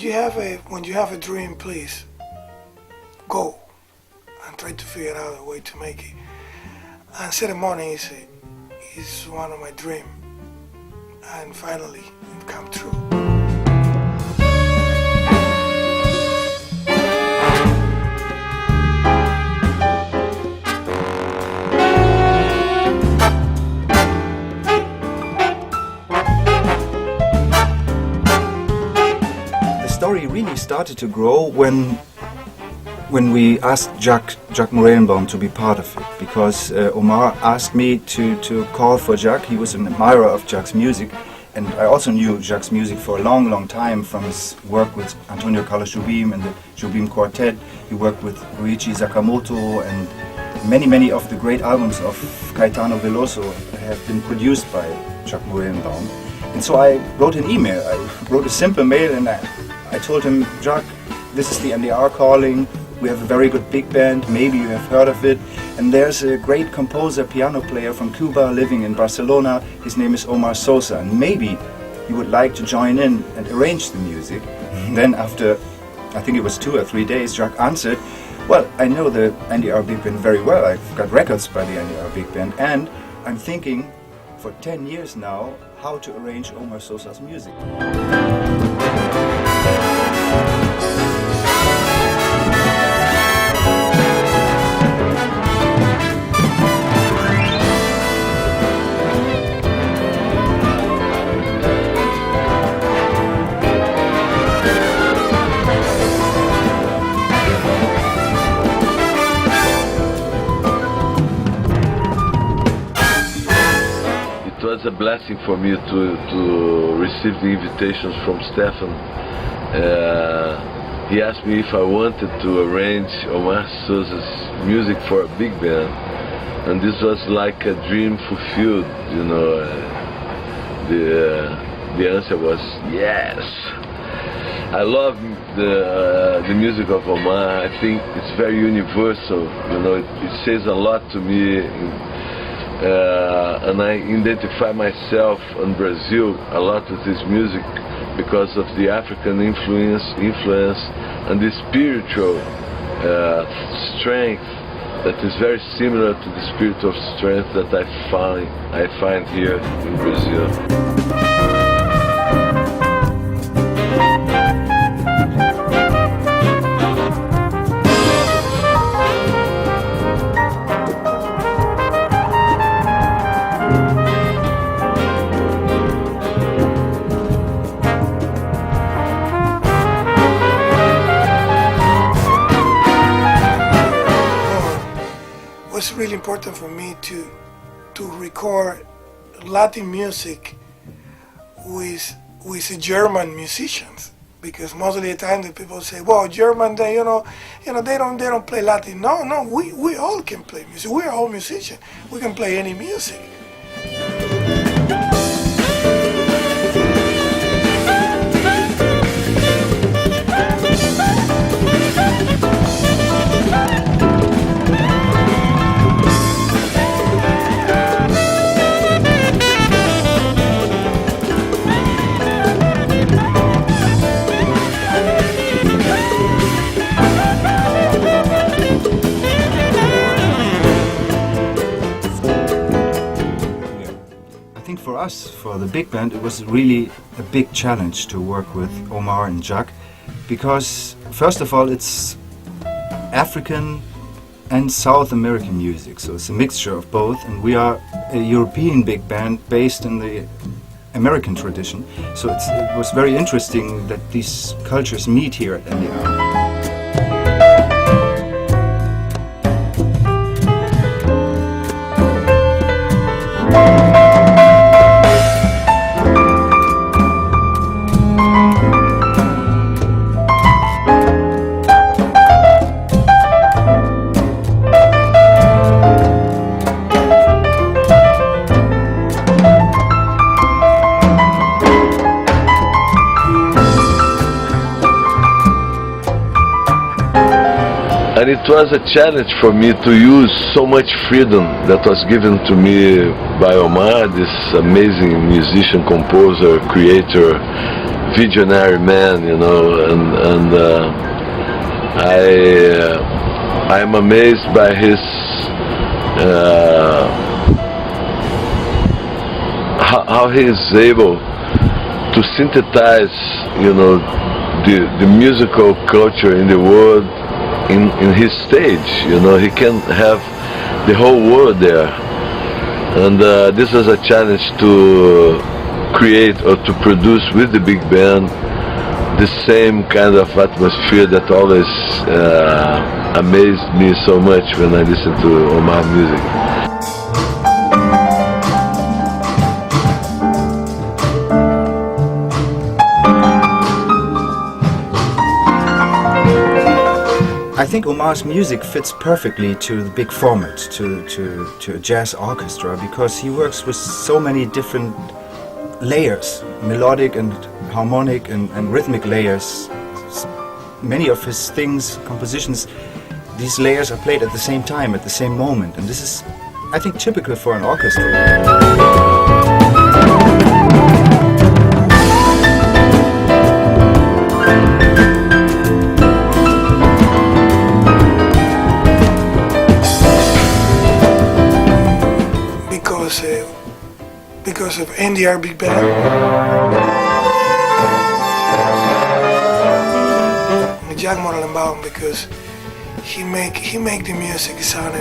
you have a dream, please go and try to figure out a way to make it. And ceremony is one of my dreams, and finally it come true. The story really started to grow when we asked Jaques Morelenbaum to be part of it, because Omar asked me to call for Jaques. He was an admirer of Jaques' music, and I also knew Jaques' music for a long time from his work with Antonio Carlos Jobim and the Jobim Quartet. He worked with Ryuichi Sakamoto, and many of the great albums of Caetano Veloso have been produced by Jaques Morelenbaum. And so I wrote an email. I wrote a simple mail, and I told him, Jaques, this is the NDR calling. We have a very good big band, maybe you have heard of it. And there's a great composer, piano player from Cuba living in Barcelona. His name is Omar Sosa, and maybe you would like to join in and arrange the music. And then after, I think it was 2 or 3 days, Jaques answered, well, I know the NDR Big Band very well. I've got records by the NDR Big Band, and I'm thinking for 10 years now how to arrange Omar Sosa's music. It was a blessing for me to receive the invitations from Stefan. He asked me if I wanted to arrange Omar Sosa's music for a big band, and this was like a dream fulfilled, you know. The answer was yes. I love the music of Omar. I think it's very universal, you know, it says a lot to me. And I identify myself in Brazil a lot with this music because of the African influence and the spiritual strength that is very similar to the spiritual strength that I find here in Brazil. It's really important for me to record Latin music with German musicians, because most of the time the people say, well, German, they don't play Latin. No, we all can play music. We're all musicians. We can play any music. For us, for the big band, it was really a big challenge to work with Omar and Jaques, because first of all it's African and South American music, so it's a mixture of both, and we are a European big band based in the American tradition, so it was very interesting that these cultures meet here at NDR. And it was a challenge for me to use so much freedom that was given to me by Omar, this amazing musician, composer, creator, visionary man, you know, and I am amazed by his how he is able to synthesize, you know, the musical culture in the world in his stage. You know, he can have the whole world there, and this is a challenge to create or to produce with the big band the same kind of atmosphere that always amazed me so much when I listen to Omar music. I think Omar's music fits perfectly to the big format, to a jazz orchestra, because he works with so many different layers, melodic and harmonic and rhythmic layers. Many of his things, compositions, these layers are played at the same time, at the same moment, and this is, I think, typical for an orchestra. Because of NDR Bigband, Jaques Morelenbaum, because he make the music sound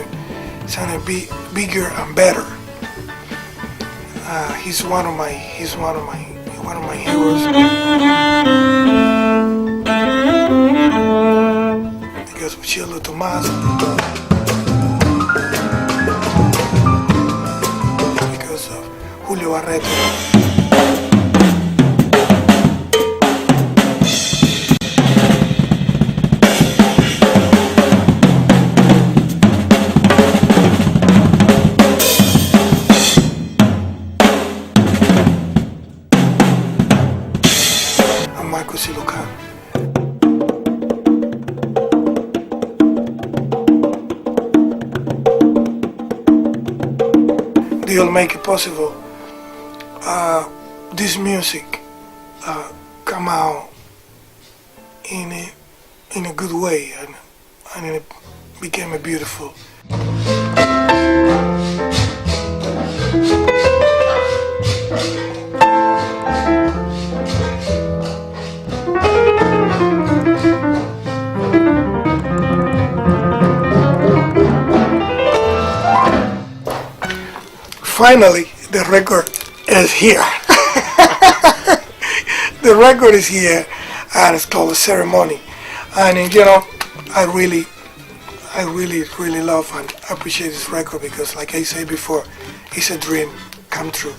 bigger and better. He's one of my heroes. Because of Chilo Tomás. Julio Barreto. And Marco Silocan. They'll make it possible. This music come out in a good way, and it became a beautiful. Finally, the record is here. The record is here, and it's called The Ceremony. And you know, I really love and appreciate this record because, like I said before, it's a dream come true.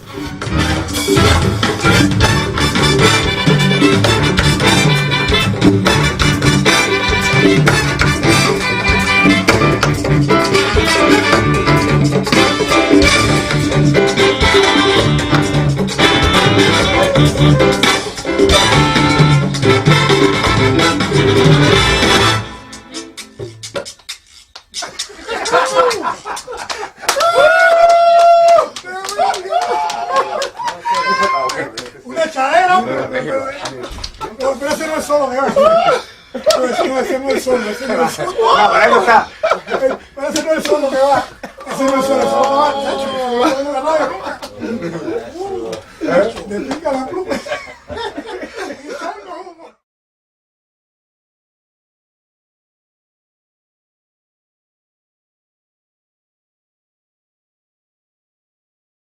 Una echadera, pero ese no es solo, pero ese no es solo, ese no es solo. Pero ese no es solo que va, ese no es solo,